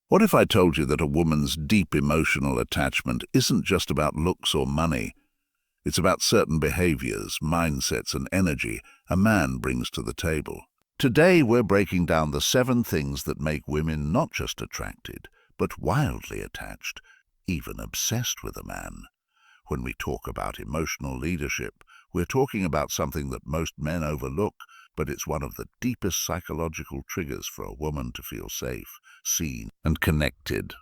What if I told you that a woman's deep emotional attachment isn't just about looks or money? It's about certain behaviors, mindsets, and energy a man brings to the table. Today, we're breaking down the 7 things that make women not just attracted, but wildly attached, even obsessed with a man. When we talk about emotional leadership, we're talking about something that most men overlook, but it's one of the deepest psychological triggers for a woman to feel safe, seen, and connected.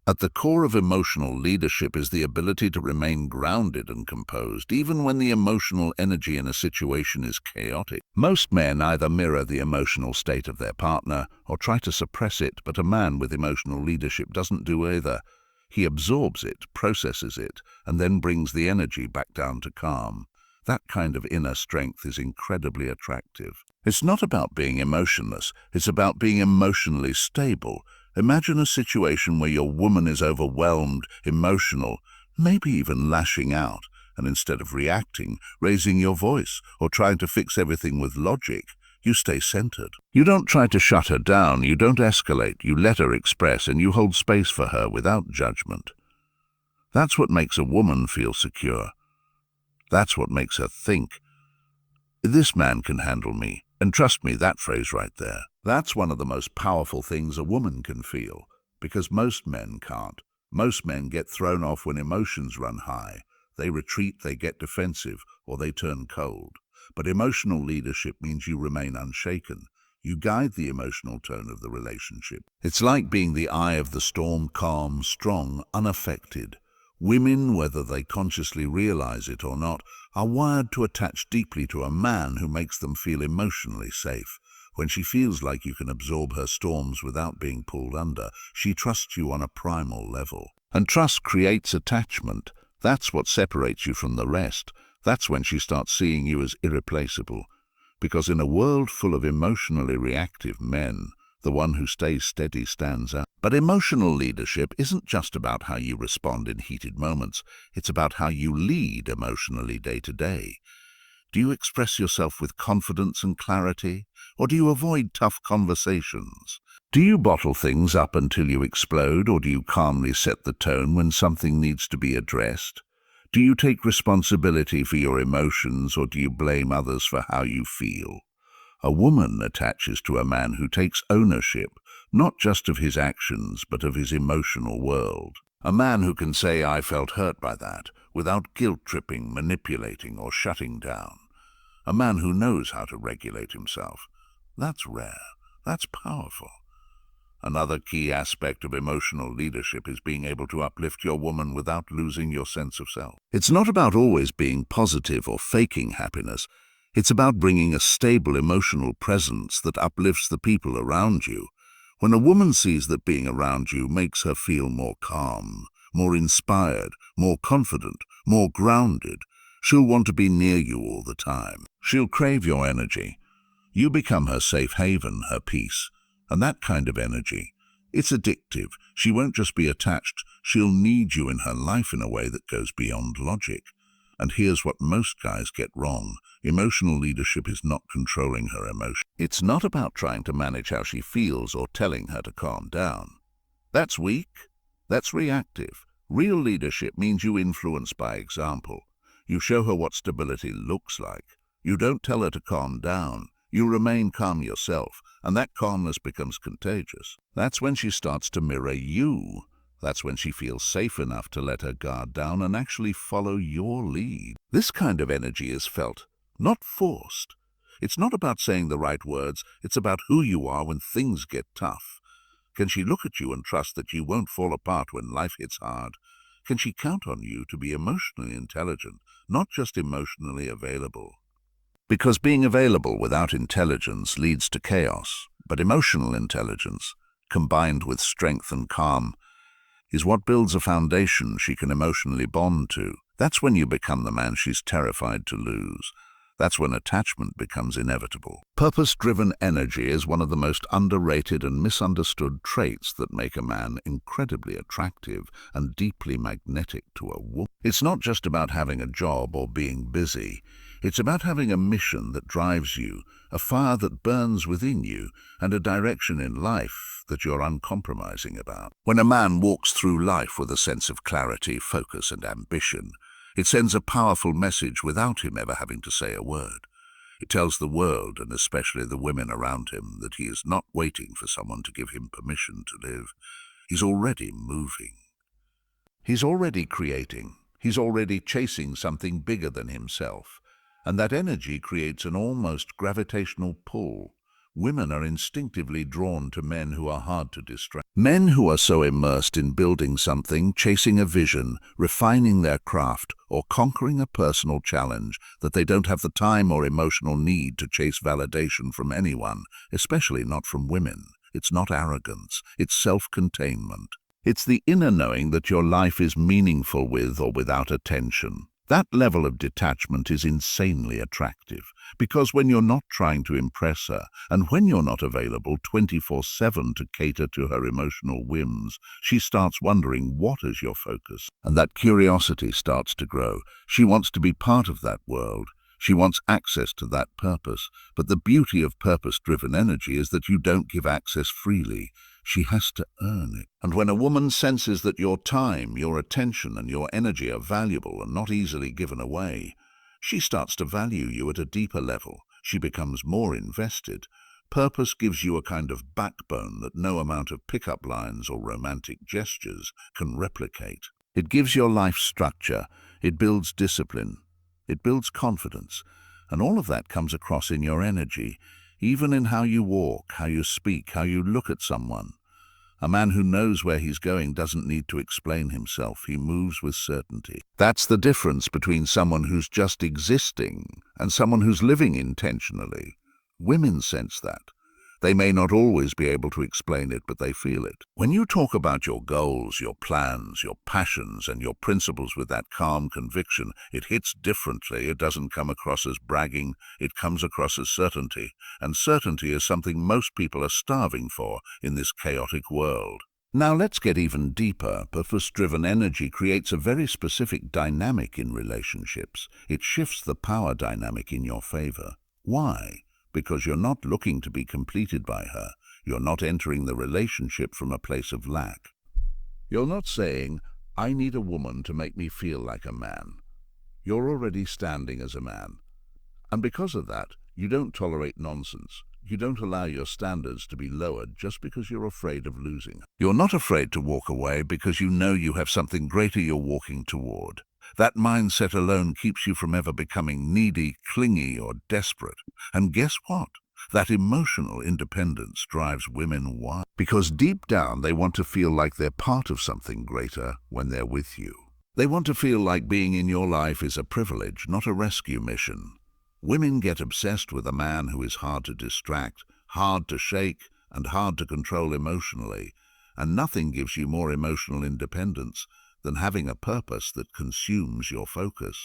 At the core of emotional leadership is the ability to remain grounded and composed, even when the emotional energy in a situation is chaotic. Most men either mirror the emotional state of their partner or try to suppress it, but a man with emotional leadership doesn't do either. He absorbs it, processes it, and then brings the energy back down to calm. That kind of inner strength is incredibly attractive. It's not about being emotionless, it's about being emotionally stable. Imagine a situation where your woman is overwhelmed, emotional, maybe even lashing out, and instead of reacting, raising your voice, or trying to fix everything with logic, you stay centered. You don't try to shut her down, you don't escalate, you let her express, and you hold space for her without judgment. That's what makes a woman feel secure. That's what makes her think, "This man can handle me." And trust me, that phrase right there, that's one of the most powerful things a woman can feel, because most men can't. Most men get thrown off when emotions run high. They retreat, they get defensive, or they turn cold. But emotional leadership means you remain unshaken. You guide the emotional tone of the relationship. It's like being the eye of the storm, calm, strong, unaffected. Women, whether they consciously realize it or not, are wired to attach deeply to a man who makes them feel emotionally safe. When she feels like you can absorb her storms without being pulled under, she trusts you on a primal level. And trust creates attachment. That's what separates you from the rest. That's when she starts seeing you as irreplaceable. Because in a world full of emotionally reactive men, the one who stays steady stands out. But emotional leadership isn't just about how you respond in heated moments. It's about how you lead emotionally day to day. Do you express yourself with confidence and clarity, or do you avoid tough conversations? Do you bottle things up until you explode, or do you calmly set the tone when something needs to be addressed? Do you take responsibility for your emotions, or do you blame others for how you feel? A woman attaches to a man who takes ownership, not just of his actions, but of his emotional world. A man who can say, "I felt hurt by that," without guilt-tripping, manipulating, or shutting down. A man who knows how to regulate himself. That's rare. That's powerful. Another key aspect of emotional leadership is being able to uplift your woman without losing your sense of self. It's not about always being positive or faking happiness. It's about bringing a stable emotional presence that uplifts the people around you. When a woman sees that being around you makes her feel more calm, more inspired, more confident, more grounded, she'll want to be near you all the time. She'll crave your energy. You become her safe haven, her peace. And that kind of energy, it's addictive. She won't just be attached, she'll need you in her life in a way that goes beyond logic. And here's what most guys get wrong. Emotional leadership is not controlling her emotion. It's not about trying to manage how she feels or telling her to calm down. That's weak. That's reactive. Real leadership means you influence by example. You show her what stability looks like. You don't tell her to calm down. You remain calm yourself, and that calmness becomes contagious. That's when she starts to mirror you. That's when she feels safe enough to let her guard down and actually follow your lead. This kind of energy is felt, not forced. It's not about saying the right words, it's about who you are when things get tough. Can she look at you and trust that you won't fall apart when life hits hard? Can she count on you to be emotionally intelligent, not just emotionally available? Because being available without intelligence leads to chaos, but emotional intelligence, combined with strength and calm, is what builds a foundation she can emotionally bond to. That's when you become the man she's terrified to lose. That's when attachment becomes inevitable. Purpose-driven energy is one of the most underrated and misunderstood traits that make a man incredibly attractive and deeply magnetic to a woman. It's not just about having a job or being busy. It's about having a mission that drives you, a fire that burns within you, and a direction in life that you're uncompromising about. When a man walks through life with a sense of clarity, focus, and ambition, it sends a powerful message without him ever having to say a word. It tells the world, and especially the women around him, that he is not waiting for someone to give him permission to live. He's already moving. He's already creating. He's already chasing something bigger than himself. And that energy creates an almost gravitational pull. Women are instinctively drawn to men who are hard to distract. Men who are so immersed in building something, chasing a vision, refining their craft, or conquering a personal challenge that they don't have the time or emotional need to chase validation from anyone, especially not from women. It's not arrogance, it's self-containment. It's the inner knowing that your life is meaningful with or without attention. That level of detachment is insanely attractive, because when you're not trying to impress her, and when you're not available 24/7 to cater to her emotional whims, she starts wondering, what is your focus? And that curiosity starts to grow. She wants to be part of that world. She wants access to that purpose. But the beauty of purpose-driven energy is that you don't give access freely. She has to earn it. And when a woman senses that your time, your attention, and your energy are valuable and not easily given away, she starts to value you at a deeper level. She becomes more invested. Purpose gives you a kind of backbone that no amount of pickup lines or romantic gestures can replicate. It gives your life structure. It builds discipline. It builds confidence. And all of that comes across in your energy, even in how you walk, how you speak, how you look at someone. A man who knows where he's going doesn't need to explain himself. He moves with certainty. That's the difference between someone who's just existing and someone who's living intentionally. Women sense that. They may not always be able to explain it, but they feel it. When you talk about your goals, your plans, your passions, and your principles with that calm conviction, it hits differently. It doesn't come across as bragging. It comes across as certainty. And certainty is something most people are starving for in this chaotic world. Now let's get even deeper. Purpose-driven energy creates a very specific dynamic in relationships. It shifts the power dynamic in your favor. Why? Because you're not looking to be completed by her. You're not entering the relationship from a place of lack. You're not saying, I need a woman to make me feel like a man. You're already standing as a man. And because of that, you don't tolerate nonsense. You don't allow your standards to be lowered just because you're afraid of losing. You're not afraid to walk away because you know you have something greater you're walking toward. That mindset alone keeps you from ever becoming needy, clingy, or desperate. And guess what? That emotional independence drives women wild. Because deep down, they want to feel like they're part of something greater when they're with you. They want to feel like being in your life is a privilege, not a rescue mission. Women get obsessed with a man who is hard to distract, hard to shake, and hard to control emotionally. And nothing gives you more emotional independence than having a purpose that consumes your focus.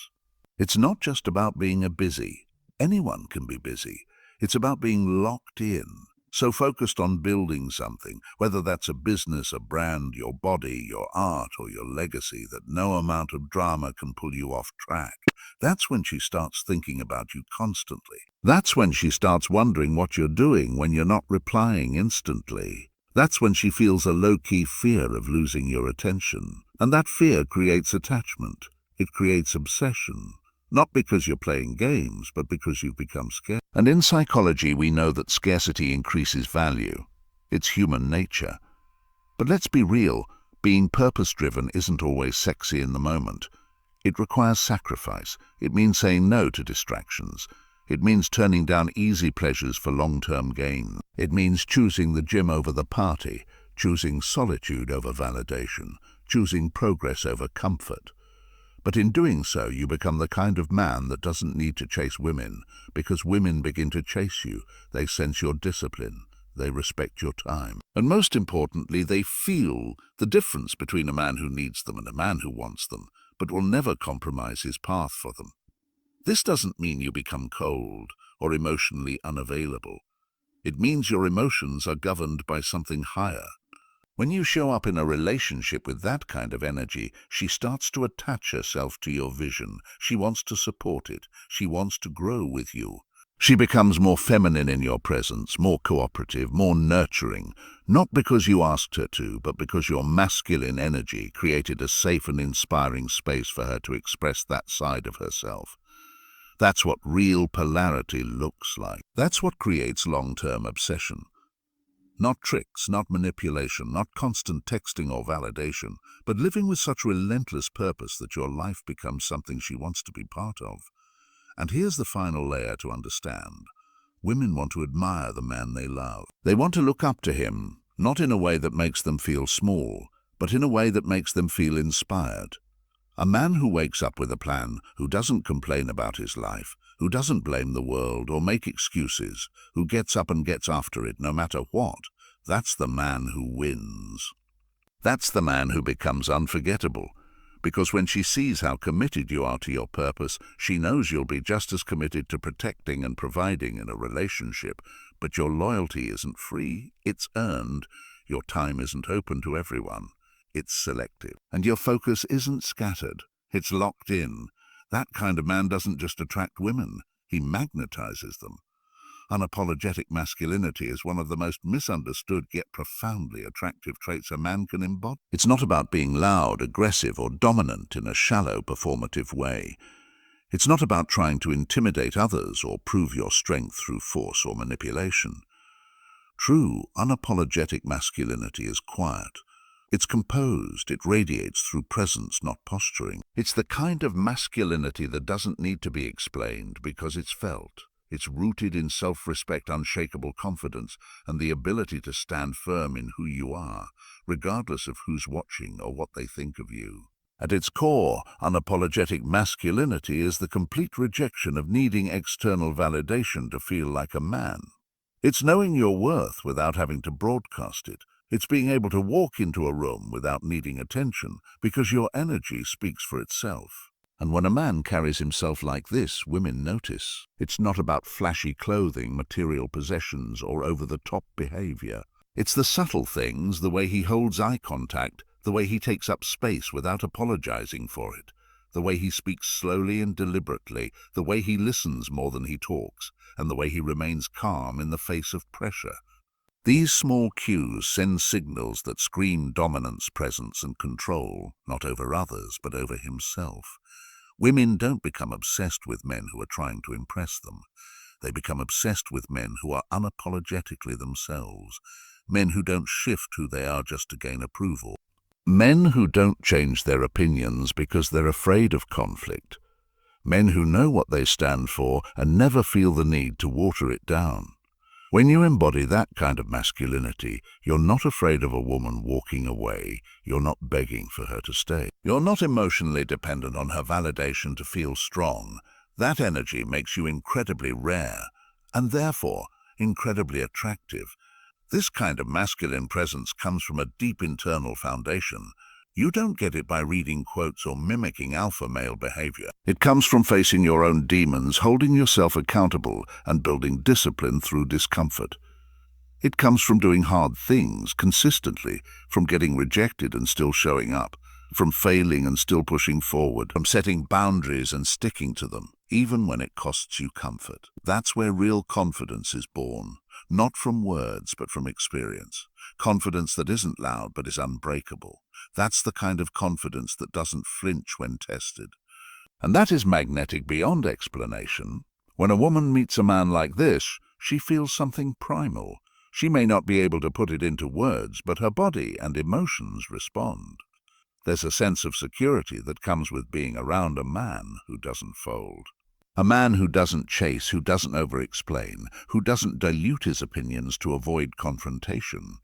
It's not just about being a busy. Anyone can be busy. It's about being locked in, so focused on building something, whether that's a business, a brand, your body, your art, or your legacy, that no amount of drama can pull you off track. That's when she starts thinking about you constantly. That's when she starts wondering what you're doing when you're not replying instantly. That's when she feels a low-key fear of losing your attention. And that fear creates attachment. It creates obsession. Not because you're playing games, but because you've become scared. And in psychology, we know that scarcity increases value. It's human nature. But let's be real, being purpose-driven isn't always sexy in the moment. It requires sacrifice. It means saying no to distractions. It means turning down easy pleasures for long-term gain. It means choosing the gym over the party, choosing solitude over validation, choosing progress over comfort. But in doing so, you become the kind of man that doesn't need to chase women, because women begin to chase you. They sense your discipline. They respect your time. And most importantly, they feel the difference between a man who needs them and a man who wants them, but will never compromise his path for them. This doesn't mean you become cold or emotionally unavailable. It means your emotions are governed by something higher. When you show up in a relationship with that kind of energy, she starts to attach herself to your vision. She wants to support it. She wants to grow with you. She becomes more feminine in your presence, more cooperative, more nurturing, not because you asked her to, but because your masculine energy created a safe and inspiring space for her to express that side of herself. That's what real polarity looks like. That's what creates long-term obsession. Not tricks, not manipulation, not constant texting or validation, but living with such relentless purpose that your life becomes something she wants to be part of. And here's the final layer to understand. Women want to admire the man they love. They want to look up to him, not in a way that makes them feel small, but in a way that makes them feel inspired. A man who wakes up with a plan, who doesn't complain about his life, who doesn't blame the world or make excuses, who gets up and gets after it no matter what, that's the man who wins. That's the man who becomes unforgettable. Because when she sees how committed you are to your purpose, she knows you'll be just as committed to protecting and providing in a relationship. But your loyalty isn't free, it's earned. Your time isn't open to everyone. It's selective. And your focus isn't scattered. It's locked in. That kind of man doesn't just attract women, he magnetizes them. Unapologetic masculinity is one of the most misunderstood yet profoundly attractive traits a man can embody. It's not about being loud, aggressive, or dominant in a shallow, performative way. It's not about trying to intimidate others or prove your strength through force or manipulation. True, unapologetic masculinity is quiet. It's composed, it radiates through presence, not posturing. It's the kind of masculinity that doesn't need to be explained because it's felt. It's rooted in self-respect, unshakable confidence, and the ability to stand firm in who you are, regardless of who's watching or what they think of you. At its core, unapologetic masculinity is the complete rejection of needing external validation to feel like a man. It's knowing your worth without having to broadcast it. It's being able to walk into a room without needing attention because your energy speaks for itself. And when a man carries himself like this, women notice. It's not about flashy clothing, material possessions, or over-the-top behavior. It's the subtle things, the way he holds eye contact, the way he takes up space without apologizing for it, the way he speaks slowly and deliberately, the way he listens more than he talks, and the way he remains calm in the face of pressure. These small cues send signals that scream dominance, presence, and control, not over others, but over himself. Women don't become obsessed with men who are trying to impress them. They become obsessed with men who are unapologetically themselves, men who don't shift who they are just to gain approval, men who don't change their opinions because they're afraid of conflict, men who know what they stand for and never feel the need to water it down. When you embody that kind of masculinity, you're not afraid of a woman walking away. You're not begging for her to stay. You're not emotionally dependent on her validation to feel strong. That energy makes you incredibly rare, and therefore incredibly attractive. This kind of masculine presence comes from a deep internal foundation. You don't get it by reading quotes or mimicking alpha male behavior. It comes from facing your own demons, holding yourself accountable, and building discipline through discomfort. It comes from doing hard things consistently, from getting rejected and still showing up, from failing and still pushing forward, from setting boundaries and sticking to them, even when it costs you comfort. That's where real confidence is born, not from words but from experience. Confidence that isn't loud but is unbreakable. That's the kind of confidence that doesn't flinch when tested. And that is magnetic beyond explanation. When a woman meets a man like this, she feels something primal. She may not be able to put it into words, but her body and emotions respond. There's a sense of security that comes with being around a man who doesn't fold. A man who doesn't chase, who doesn't over-explain, who doesn't dilute his opinions to avoid confrontation.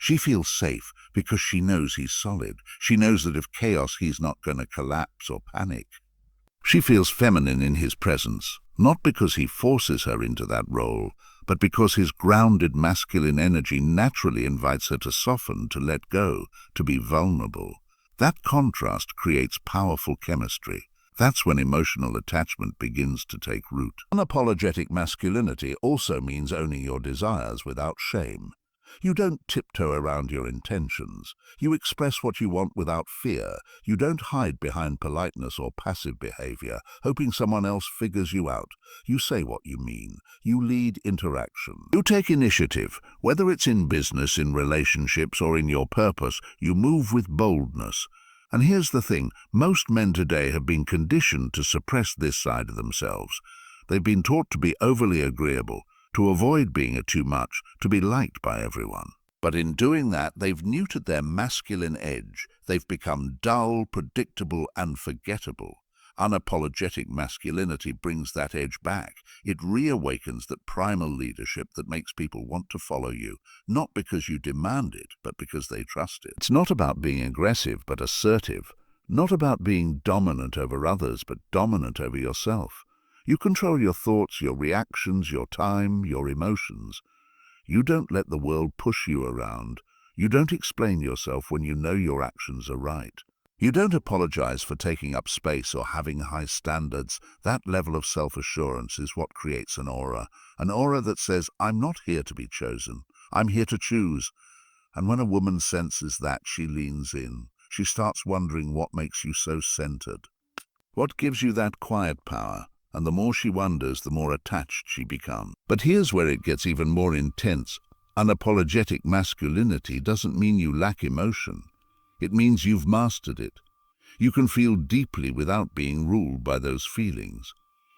She feels safe because she knows he's solid. She knows that if chaos, he's not going to collapse or panic. She feels feminine in his presence, not because he forces her into that role, but because his grounded masculine energy naturally invites her to soften, to let go, to be vulnerable. That contrast creates powerful chemistry. That's when emotional attachment begins to take root. Unapologetic masculinity also means owning your desires without shame. You don't tiptoe around your intentions. You express what you want without fear. You don't hide behind politeness or passive behavior, hoping someone else figures you out. You say what you mean. You lead interaction. You take initiative. Whether it's in business, in relationships, or in your purpose, you move with boldness. And here's the thing, most men today have been conditioned to suppress this side of themselves. They've been taught to be overly agreeable, to avoid being too much, to be liked by everyone. But in doing that, they've neutered their masculine edge. They've become dull, predictable, and forgettable. Unapologetic masculinity brings that edge back. It reawakens that primal leadership that makes people want to follow you, not because you demand it, but because they trust it. It's not about being aggressive, but assertive. Not about being dominant over others, but dominant over yourself. You control your thoughts, your reactions, your time, your emotions. You don't let the world push you around. You don't explain yourself when you know your actions are right. You don't apologize for taking up space or having high standards. That level of self-assurance is what creates an aura that says, I'm not here to be chosen. I'm here to choose. And when a woman senses that, she leans in. She starts wondering what makes you so centered. What gives you that quiet power? And the more she wonders, the more attached she becomes. But here's where it gets even more intense. Unapologetic masculinity doesn't mean you lack emotion. It means you've mastered it. You can feel deeply without being ruled by those feelings.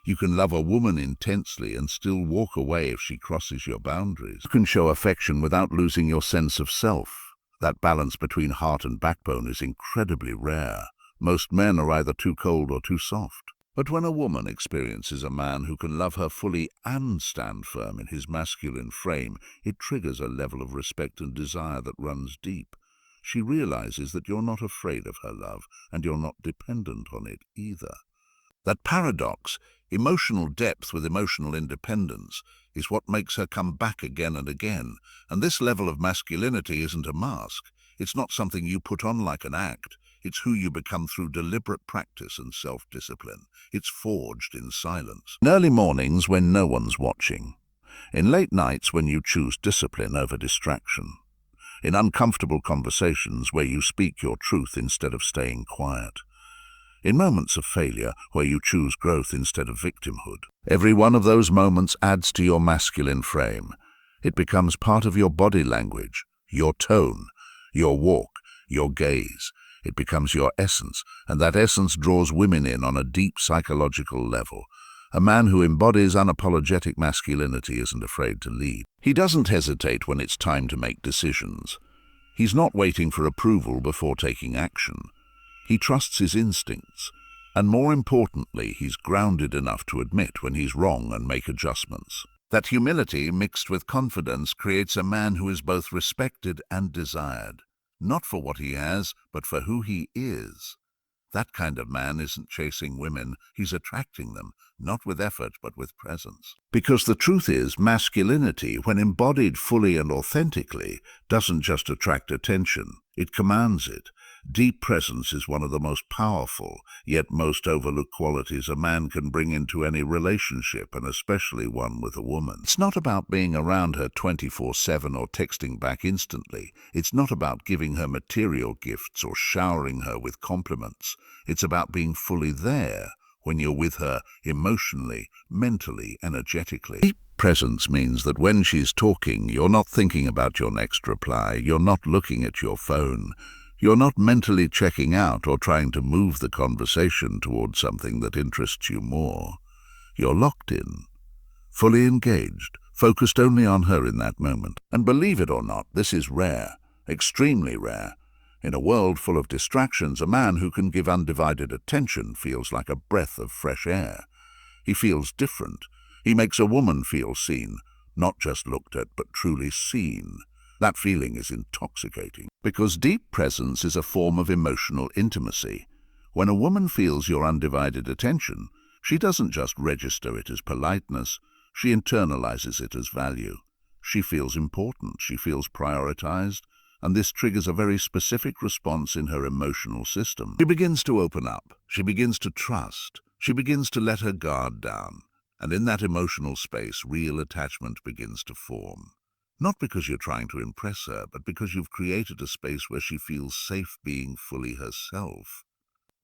You can love a woman intensely and still walk away if she crosses your boundaries. You can show affection without losing your sense of self. That balance between heart and backbone is incredibly rare. Most men are either too cold or too soft. But when a woman experiences a man who can love her fully and stand firm in his masculine frame, it triggers a level of respect and desire that runs deep. She realizes that you're not afraid of her love, and you're not dependent on it either. That paradox, emotional depth with emotional independence, is what makes her come back again and again. And this level of masculinity isn't a mask. It's not something you put on like an act. It's who you become through deliberate practice and self-discipline. It's forged in silence. In early mornings when no one's watching. In late nights when you choose discipline over distraction. In uncomfortable conversations where you speak your truth instead of staying quiet. In moments of failure where you choose growth instead of victimhood. Every one of those moments adds to your masculine frame. It becomes part of your body language, your tone, your walk, your gaze. It becomes your essence, and that essence draws women in on a deep psychological level. A man who embodies unapologetic masculinity isn't afraid to lead. He doesn't hesitate when it's time to make decisions. He's not waiting for approval before taking action. He trusts his instincts, and more importantly, he's grounded enough to admit when he's wrong and make adjustments. That humility mixed with confidence creates a man who is both respected and desired. Not for what he has, but for who he is. That kind of man isn't chasing women, he's attracting them, not with effort, but with presence. Because the truth is, masculinity, when embodied fully and authentically, doesn't just attract attention, it commands it. Deep presence is one of the most powerful, yet most overlooked qualities a man can bring into any relationship, and especially one with a woman. It's not about being around her 24/7 or texting back instantly. It's not about giving her material gifts or showering her with compliments. It's about being fully there when you're with her emotionally, mentally, energetically. Deep presence means that when she's talking, you're not thinking about your next reply, you're not looking at your phone. You're not mentally checking out or trying to move the conversation towards something that interests you more. You're locked in, fully engaged, focused only on her in that moment. And believe it or not, this is rare, extremely rare. In a world full of distractions, a man who can give undivided attention feels like a breath of fresh air. He feels different. He makes a woman feel seen, not just looked at, but truly seen. That feeling is intoxicating, because deep presence is a form of emotional intimacy. When a woman feels your undivided attention, she doesn't just register it as politeness, she internalizes it as value. She feels important, she feels prioritized, and this triggers a very specific response in her emotional system. She begins to open up, she begins to trust, she begins to let her guard down, and in that emotional space, real attachment begins to form. Not because you're trying to impress her, but because you've created a space where she feels safe being fully herself.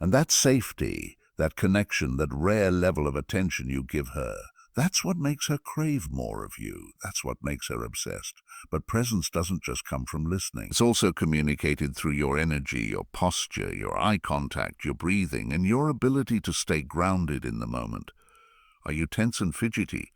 And that safety, that connection, that rare level of attention you give her, that's what makes her crave more of you. That's what makes her obsessed. But presence doesn't just come from listening. It's also communicated through your energy, your posture, your eye contact, your breathing, and your ability to stay grounded in the moment. Are you tense and fidgety?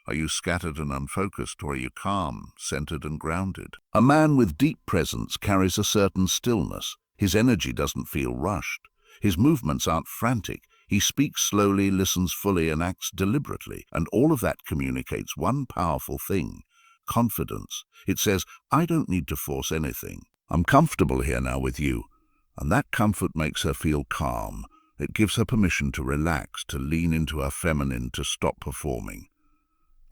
Are you scattered and unfocused, or are you calm, centered and grounded? A man with deep presence carries a certain stillness. His energy doesn't feel rushed. His movements aren't frantic. He speaks slowly, listens fully, and acts deliberately. And all of that communicates one powerful thing: confidence. It says, I don't need to force anything. I'm comfortable here now with you. And that comfort makes her feel calm. It gives her permission to relax, to lean into her feminine, to stop performing.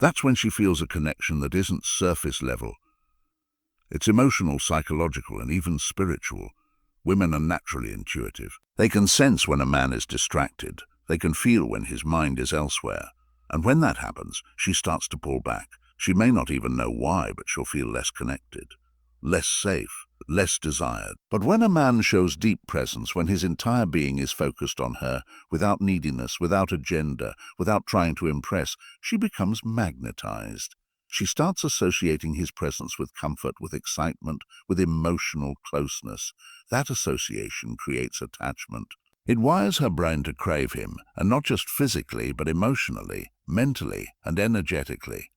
That's when she feels a connection that isn't surface level. It's emotional, psychological, and even spiritual. Women are naturally intuitive. They can sense when a man is distracted. They can feel when his mind is elsewhere. And when that happens, she starts to pull back. She may not even know why, but she'll feel less connected, less safe, less desired. But when a man shows deep presence, when his entire being is focused on her, without neediness, without agenda, without trying to impress, she becomes magnetized. She starts associating his presence with comfort, with excitement, with emotional closeness. That association creates attachment. It wires her brain to crave him, and not just physically, but emotionally, mentally, and energetically.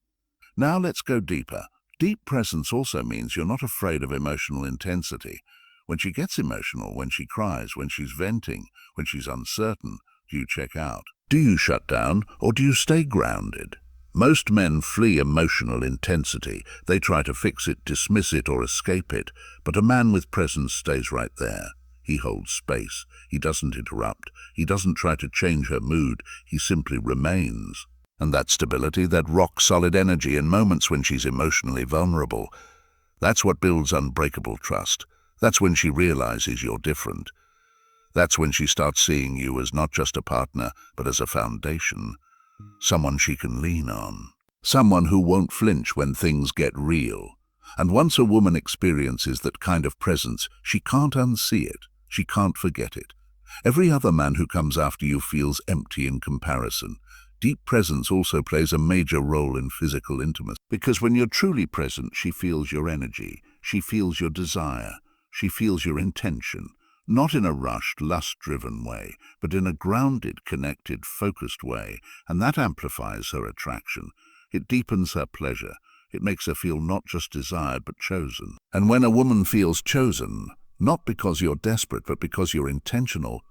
Now let's go deeper. Deep presence also means you're not afraid of emotional intensity. When she gets emotional, when she cries, when she's venting, when she's uncertain, do you check out? Do you shut down, or do you stay grounded? Most men flee emotional intensity. They try to fix it, dismiss it, or escape it. But a man with presence stays right there. He holds space. He doesn't interrupt. He doesn't try to change her mood. He simply remains. And that stability, that rock-solid energy in moments when she's emotionally vulnerable, that's what builds unbreakable trust. That's when she realizes you're different. That's when she starts seeing you as not just a partner, but as a foundation. Someone she can lean on. Someone who won't flinch when things get real. And once a woman experiences that kind of presence, she can't unsee it. She can't forget it. Every other man who comes after you feels empty in comparison. Deep presence also plays a major role in physical intimacy. Because when you're truly present, she feels your energy. She feels your desire. She feels your intention. Not in a rushed, lust-driven way, but in a grounded, connected, focused way, and that amplifies her attraction. It deepens her pleasure. It makes her feel not just desired, but chosen. And when a woman feels chosen, not because you're desperate, but because you're intentional,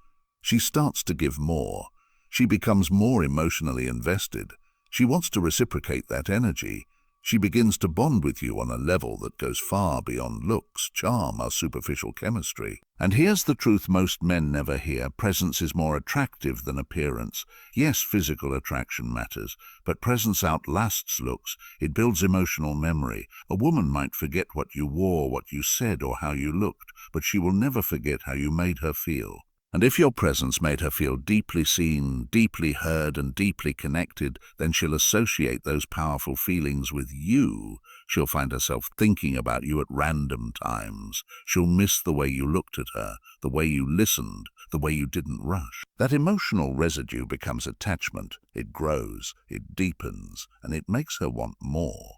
she starts to give more. She becomes more emotionally invested. She wants to reciprocate that energy. She begins to bond with you on a level that goes far beyond looks, charm, or superficial chemistry. And here's the truth most men never hear. Presence is more attractive than appearance. Yes, physical attraction matters, but presence outlasts looks. It builds emotional memory. A woman might forget what you wore, what you said, or how you looked, but she will never forget how you made her feel. And if your presence made her feel deeply seen, deeply heard, and deeply connected, then she'll associate those powerful feelings with you. She'll find herself thinking about you at random times. She'll miss the way you looked at her, the way you listened, the way you didn't rush. That emotional residue becomes attachment. It grows, it deepens, and it makes her want more.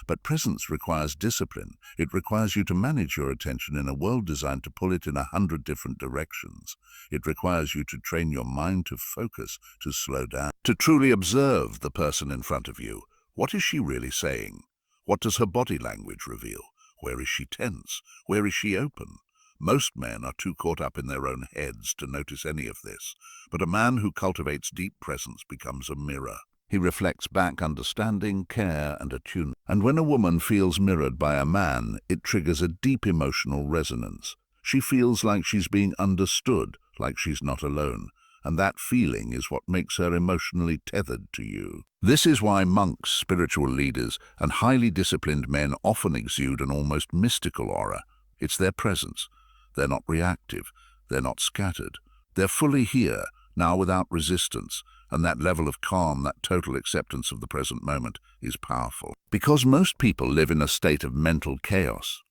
But presence requires discipline. It requires you to manage your attention in a world designed to pull it in 100 different directions. It requires you to train your mind to focus, to slow down, to truly observe the person in front of you. What is she really saying? What does her body language reveal? Where is she tense? Where is she open? Most men are too caught up in their own heads to notice any of this. But a man who cultivates deep presence becomes a mirror. He reflects back understanding, care, and attunement. And when a woman feels mirrored by a man, it triggers a deep emotional resonance. She feels like she's being understood, like she's not alone. And that feeling is what makes her emotionally tethered to you. This is why monks, spiritual leaders, and highly disciplined men often exude an almost mystical aura. It's their presence. They're not reactive. They're not scattered. They're fully here, now without resistance, and that level of calm, that total acceptance of the present moment, is powerful. Because most people live in a state of mental chaos.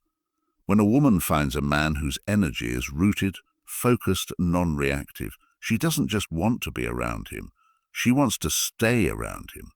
When a woman finds a man whose energy is rooted, focused, non-reactive, she doesn't just want to be around him. She wants to stay around him.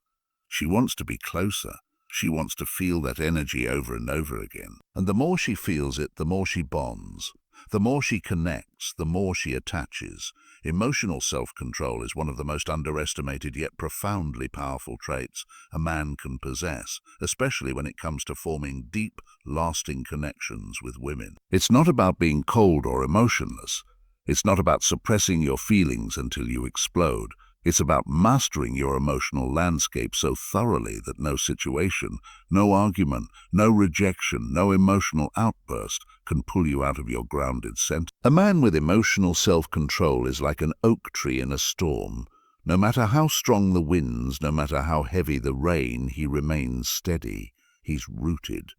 She wants to be closer. She wants to feel that energy over and over again. And the more she feels it, the more she bonds. The more she connects, the more she attaches. Emotional self-control is one of the most underestimated yet profoundly powerful traits a man can possess, especially when it comes to forming deep, lasting connections with women. It's not about being cold or emotionless. It's not about suppressing your feelings until you explode. It's about mastering your emotional landscape so thoroughly that no situation, no argument, no rejection, no emotional outburst can pull you out of your grounded center. A man with emotional self-control is like an oak tree in a storm. No matter how strong the winds, no matter how heavy the rain, he remains steady. He's rooted.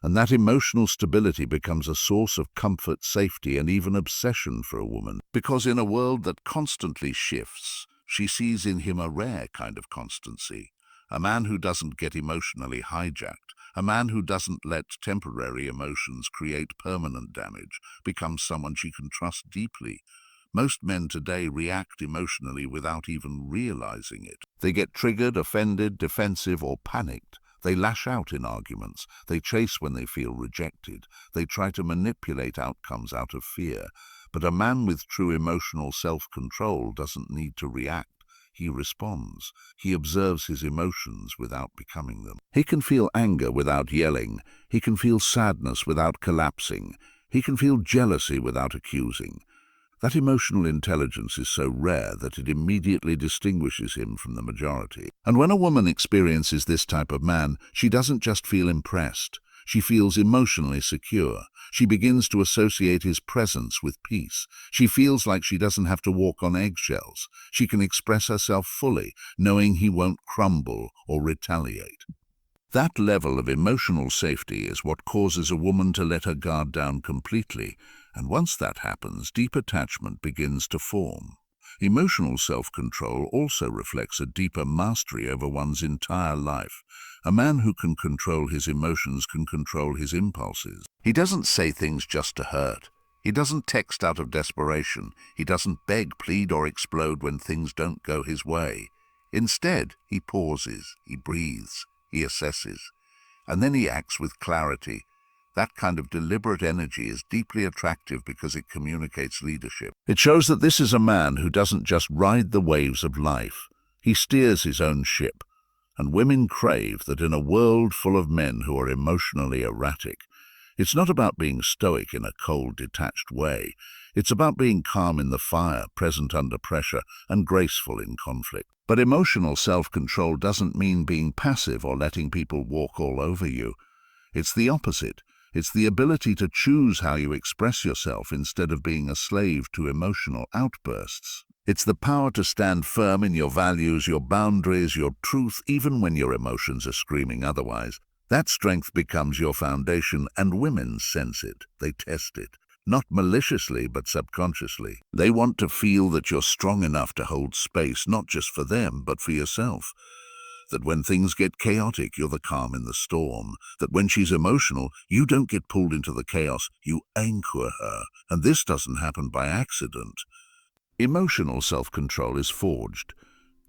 And that emotional stability becomes a source of comfort, safety, and even obsession for a woman. Because in a world that constantly shifts, she sees in him a rare kind of constancy, a man who doesn't get emotionally hijacked, a man who doesn't let temporary emotions create permanent damage, becomes someone she can trust deeply. Most men today react emotionally without even realizing it. They get triggered, offended, defensive, or panicked. They lash out in arguments. They chase when they feel rejected. They try to manipulate outcomes out of fear. But a man with true emotional self-control doesn't need to react. He responds. He observes his emotions without becoming them. He can feel anger without yelling. He can feel sadness without collapsing. He can feel jealousy without accusing. That emotional intelligence is so rare that it immediately distinguishes him from the majority. And when a woman experiences this type of man, she doesn't just feel impressed. She feels emotionally secure. She begins to associate his presence with peace. She feels like she doesn't have to walk on eggshells. She can express herself fully, knowing he won't crumble or retaliate. That level of emotional safety is what causes a woman to let her guard down completely, and once that happens, deep attachment begins to form. Emotional self-control also reflects a deeper mastery over one's entire life. A man who can control his emotions can control his impulses. He doesn't say things just to hurt. He doesn't text out of desperation. He doesn't beg, plead, or explode when things don't go his way. Instead, he pauses, he breathes, he assesses, and then he acts with clarity. That kind of deliberate energy is deeply attractive because it communicates leadership. It shows that this is a man who doesn't just ride the waves of life. He steers his own ship. And women crave that in a world full of men who are emotionally erratic. It's not about being stoic in a cold, detached way. It's about being calm in the fire, present under pressure, and graceful in conflict. But emotional self-control doesn't mean being passive or letting people walk all over you. It's the opposite. It's the ability to choose how you express yourself instead of being a slave to emotional outbursts. It's the power to stand firm in your values, your boundaries, your truth, even when your emotions are screaming otherwise. That strength becomes your foundation, and women sense it. They test it. Not maliciously, but subconsciously. They want to feel that you're strong enough to hold space, not just for them, but for yourself. That when things get chaotic, you're the calm in the storm. That when she's emotional, you don't get pulled into the chaos, you anchor her. And this doesn't happen by accident. Emotional self-control is forged.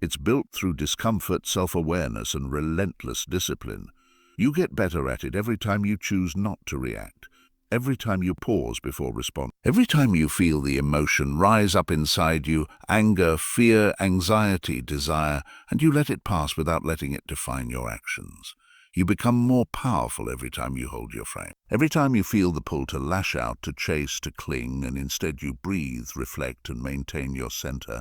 It's built through discomfort, self-awareness, and relentless discipline. You get better at it every time you choose not to react. Every time you pause before responding. Every time you feel the emotion rise up inside you, anger, fear, anxiety, desire, and you let it pass without letting it define your actions. You become more powerful every time you hold your frame. Every time you feel the pull to lash out, to chase, to cling, and instead you breathe, reflect, and maintain your center.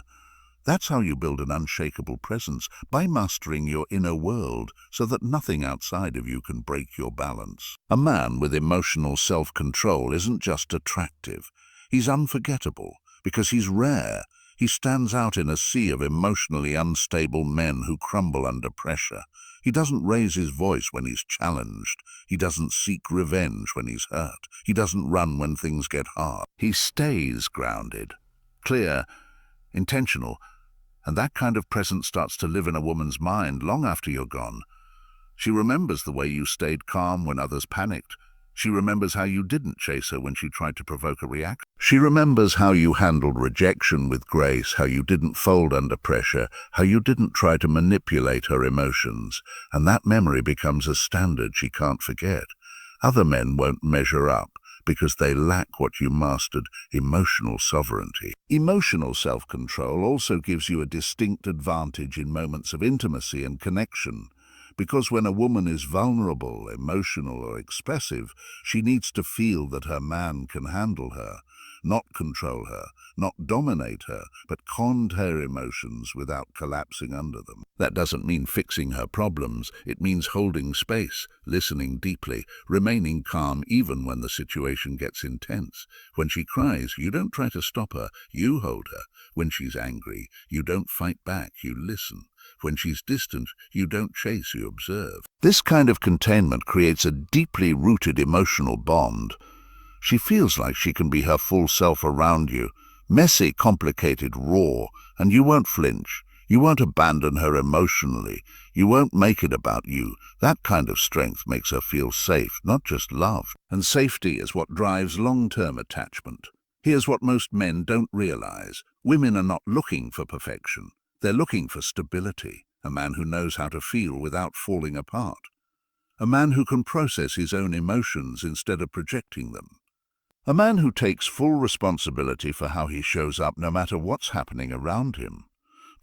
That's how you build an unshakable presence, by mastering your inner world so that nothing outside of you can break your balance. A man with emotional self-control isn't just attractive. He's unforgettable because he's rare. He stands out in a sea of emotionally unstable men who crumble under pressure. He doesn't raise his voice when he's challenged. He doesn't seek revenge when he's hurt. He doesn't run when things get hard. He stays grounded, clear, intentional, and that kind of presence starts to live in a woman's mind long after you're gone. She remembers the way you stayed calm when others panicked. She remembers how you didn't chase her when she tried to provoke a reaction. She remembers how you handled rejection with grace, how you didn't fold under pressure, how you didn't try to manipulate her emotions. And that memory becomes a standard she can't forget. Other men won't measure up because they lack what you mastered, emotional sovereignty. Emotional self-control also gives you a distinct advantage in moments of intimacy and connection. Because when a woman is vulnerable, emotional, or expressive, she needs to feel that her man can handle her, not control her, not dominate her, but contain her emotions without collapsing under them. That doesn't mean fixing her problems. It means holding space, listening deeply, remaining calm even when the situation gets intense. When she cries, you don't try to stop her, you hold her. When she's angry, you don't fight back, you listen. When she's distant, you don't chase, you observe. This kind of containment creates a deeply rooted emotional bond. She feels like she can be her full self around you, messy, complicated, raw, and you won't flinch. You won't abandon her emotionally. You won't make it about you. That kind of strength makes her feel safe, not just loved. And safety is what drives long-term attachment. Here's what most men don't realize. Women are not looking for perfection. They're looking for stability, a man who knows how to feel without falling apart, a man who can process his own emotions instead of projecting them, a man who takes full responsibility for how he shows up no matter what's happening around him.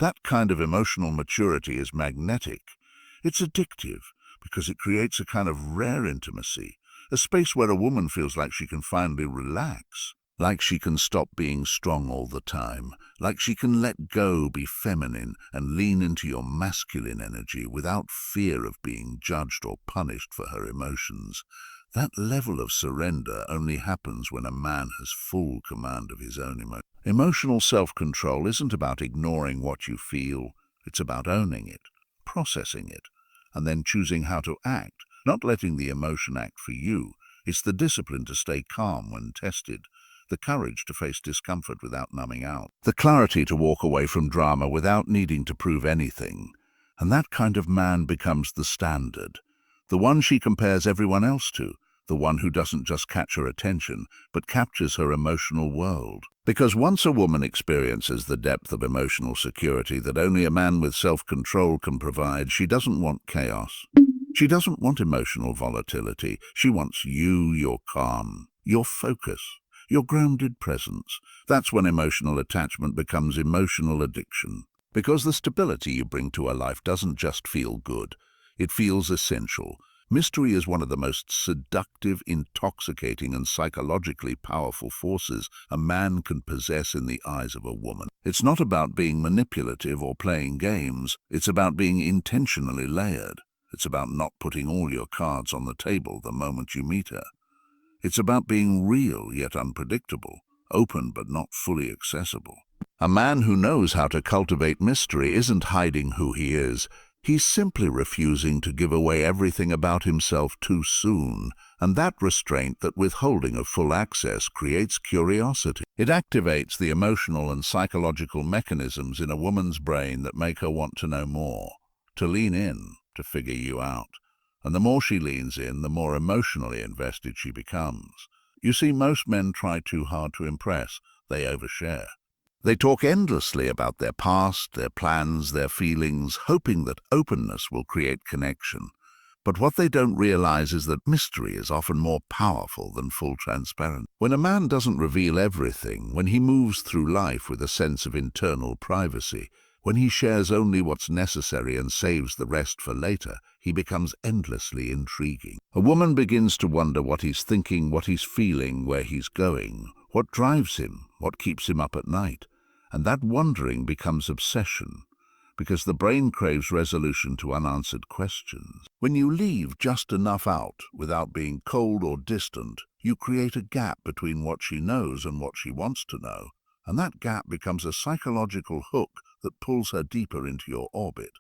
That kind of emotional maturity is magnetic. It's addictive because it creates a kind of rare intimacy, a space where a woman feels like she can finally relax. Like she can stop being strong all the time, like she can let go, be feminine, and lean into your masculine energy without fear of being judged or punished for her emotions. That level of surrender only happens when a man has full command of his own emotions. Emotional self-control isn't about ignoring what you feel, it's about owning it, processing it, and then choosing how to act, not letting the emotion act for you. It's the discipline to stay calm when tested, the courage to face discomfort without numbing out, the clarity to walk away from drama without needing to prove anything. And that kind of man becomes the standard, the one she compares everyone else to, the one who doesn't just catch her attention, but captures her emotional world. Because once a woman experiences the depth of emotional security that only a man with self-control can provide, she doesn't want chaos. She doesn't want emotional volatility. She wants you, your calm, your focus, your grounded presence. That's when emotional attachment becomes emotional addiction. Because the stability you bring to her life doesn't just feel good, it feels essential. Mystery is one of the most seductive, intoxicating, and psychologically powerful forces a man can possess in the eyes of a woman. It's not about being manipulative or playing games. It's about being intentionally layered. It's about not putting all your cards on the table the moment you meet her. It's about being real yet unpredictable, open but not fully accessible. A man who knows how to cultivate mystery isn't hiding who he is. He's simply refusing to give away everything about himself too soon, and that restraint, that withholding of full access, creates curiosity. It activates the emotional and psychological mechanisms in a woman's brain that make her want to know more, to lean in, to figure you out. And the more she leans in, the more emotionally invested she becomes. You see, most men try too hard to impress. They overshare. They talk endlessly about their past, their plans, their feelings, hoping that openness will create connection. But what they don't realize is that mystery is often more powerful than full transparency. When a man doesn't reveal everything, when he moves through life with a sense of internal privacy, when he shares only what's necessary and saves the rest for later, he becomes endlessly intriguing. A woman begins to wonder what he's thinking, what he's feeling, where he's going, what drives him, what keeps him up at night. And that wondering becomes obsession, because the brain craves resolution to unanswered questions. When you leave just enough out without being cold or distant, you create a gap between what she knows and what she wants to know, and that gap becomes a psychological hook that pulls her deeper into your orbit.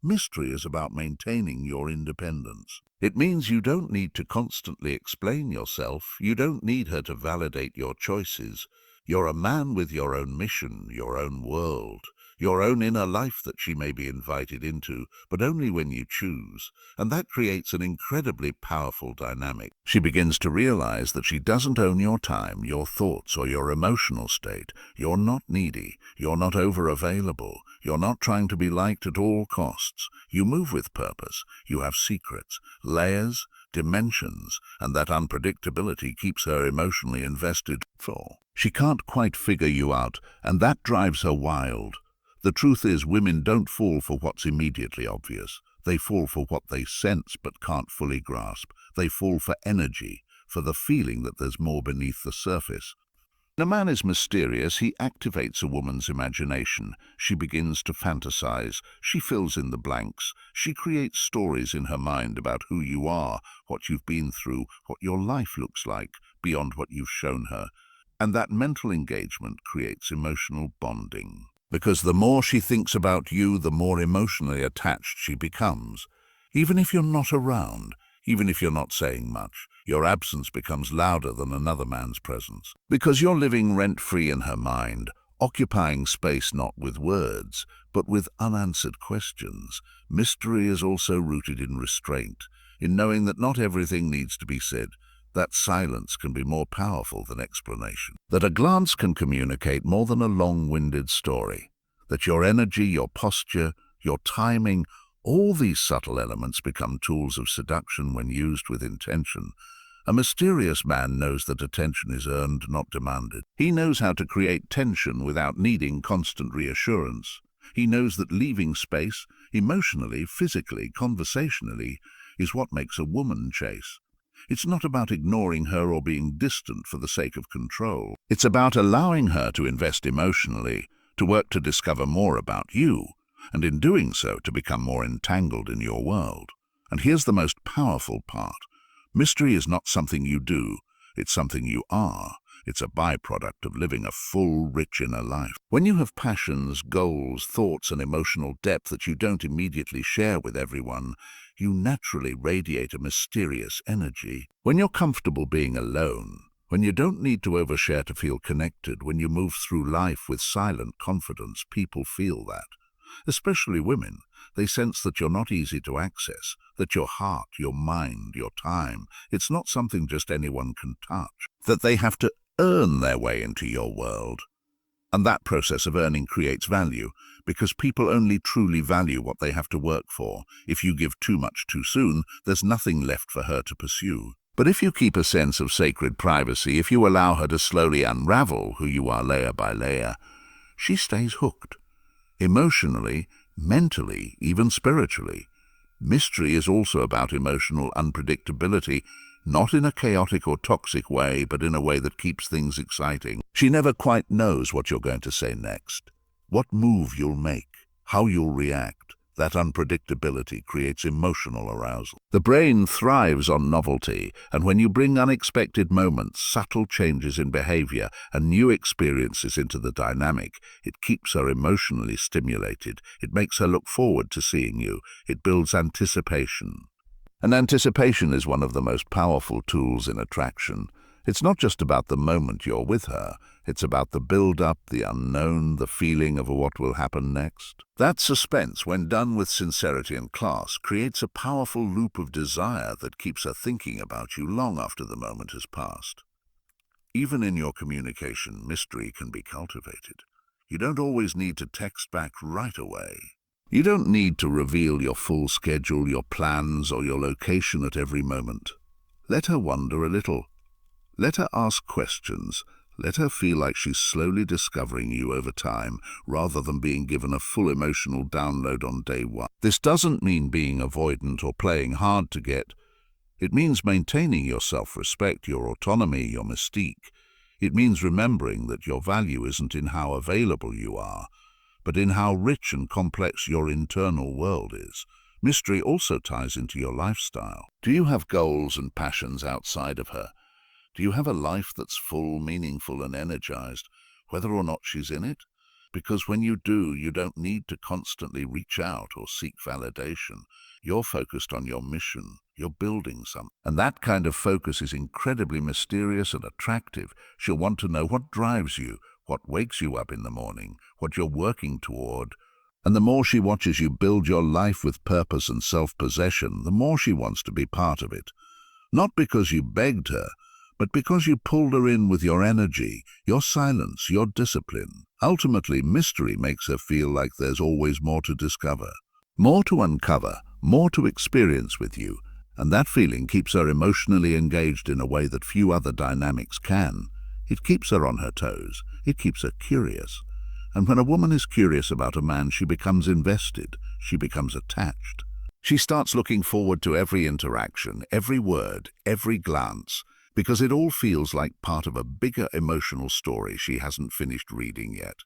Mystery is about maintaining your independence. It means you don't need to constantly explain yourself. You don't need her to validate your choices. You're a man with your own mission, your own world, your own inner life that she may be invited into, but only when you choose. And that creates an incredibly powerful dynamic. She begins to realize that she doesn't own your time, your thoughts, or your emotional state. You're not needy. You're not over-available. You're not trying to be liked at all costs. You move with purpose. You have secrets, layers, dimensions, and that unpredictability keeps her emotionally invested. She can't quite figure you out, and that drives her wild. The truth is, women don't fall for what's immediately obvious. They fall for what they sense but can't fully grasp. They fall for energy, for the feeling that there's more beneath the surface. When a man is mysterious, he activates a woman's imagination. She begins to fantasize. She fills in the blanks. She creates stories in her mind about who you are, what you've been through, what your life looks like, beyond what you've shown her. And that mental engagement creates emotional bonding. Because the more she thinks about you, the more emotionally attached she becomes. Even if you're not around, even if you're not saying much, your absence becomes louder than another man's presence. Because you're living rent-free in her mind, occupying space not with words, but with unanswered questions. Mystery is also rooted in restraint, in knowing that not everything needs to be said. That silence can be more powerful than explanation. That a glance can communicate more than a long-winded story. That your energy, your posture, your timing, all these subtle elements become tools of seduction when used with intention. A mysterious man knows that attention is earned, not demanded. He knows how to create tension without needing constant reassurance. He knows that leaving space, emotionally, physically, conversationally, is what makes a woman chase. It's not about ignoring her or being distant for the sake of control. It's about allowing her to invest emotionally, to work to discover more about you, and in doing so to become more entangled in your world. And here's the most powerful part. Mystery is not something you do, it's something you are. It's a byproduct of living a full, rich inner life. When you have passions, goals, thoughts, and emotional depth that you don't immediately share with everyone, you naturally radiate a mysterious energy. When you're comfortable being alone, when you don't need to overshare to feel connected, when you move through life with silent confidence, people feel that. Especially women. They sense that you're not easy to access, that your heart, your mind, your time, it's not something just anyone can touch, that they have to earn their way into your world. And that process of earning creates value, because people only truly value what they have to work for. If you give too much too soon, there's nothing left for her to pursue. But if you keep a sense of sacred privacy, if you allow her to slowly unravel who you are layer by layer, she stays hooked. Emotionally, mentally, even spiritually. Mystery is also about emotional unpredictability, not in a chaotic or toxic way, but in a way that keeps things exciting. She never quite knows what you're going to say next, what move you'll make, how you'll react. That unpredictability creates emotional arousal. The brain thrives on novelty, and when you bring unexpected moments, subtle changes in behavior, and new experiences into the dynamic, it keeps her emotionally stimulated. It makes her look forward to seeing you. It builds anticipation. And anticipation is one of the most powerful tools in attraction. It's not just about the moment you're with her. It's about the build-up, the unknown, the feeling of what will happen next. That suspense, when done with sincerity and class, creates a powerful loop of desire that keeps her thinking about you long after the moment has passed. Even in your communication, mystery can be cultivated. You don't always need to text back right away. You don't need to reveal your full schedule, your plans, or your location at every moment. Let her wonder a little. Let her ask questions. Let her feel like she's slowly discovering you over time, rather than being given a full emotional download on day one. This doesn't mean being avoidant or playing hard to get. It means maintaining your self-respect, your autonomy, your mystique. It means remembering that your value isn't in how available you are, but in how rich and complex your internal world is. Mystery also ties into your lifestyle. Do you have goals and passions outside of her? Do you have a life that's full, meaningful, and energized, whether or not she's in it? because when you do, you don't need to constantly reach out or seek validation. You're focused on your mission. You're building something. And that kind of focus is incredibly mysterious and attractive. She'll want to know what drives you, what wakes you up in the morning, what you're working toward. And the more she watches you build your life with purpose and self-possession, the more she wants to be part of it. Not because you begged her, but because you pulled her in with your energy, your silence, your discipline. Ultimately, mystery makes her feel like there's always more to discover, more to uncover, more to experience with you, and that feeling keeps her emotionally engaged in a way that few other dynamics can. It keeps her on her toes. It keeps her curious. And when a woman is curious about a man, she becomes invested. She becomes attached. She starts looking forward to every interaction, every word, every glance, because it all feels like part of a bigger emotional story she hasn't finished reading yet.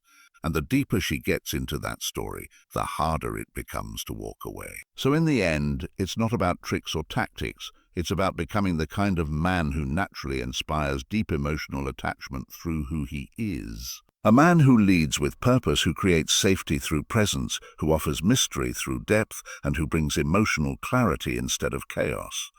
And the deeper she gets into that story, the harder it becomes to walk away. So in the end, it's not about tricks or tactics. It's about becoming the kind of man who naturally inspires deep emotional attachment through who he is. A man who leads with purpose, who creates safety through presence, who offers mystery through depth, and who brings emotional clarity instead of chaos.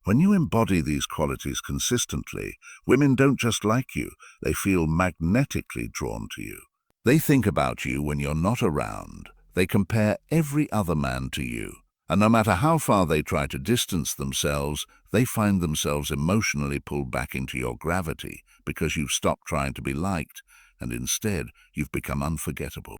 When you embody these qualities consistently, women don't just like you, they feel magnetically drawn to you. They think about you when you're not around. They compare every other man to you. And no matter how far they try to distance themselves, they find themselves emotionally pulled back into your gravity because you've stopped trying to be liked, and instead you've become unforgettable.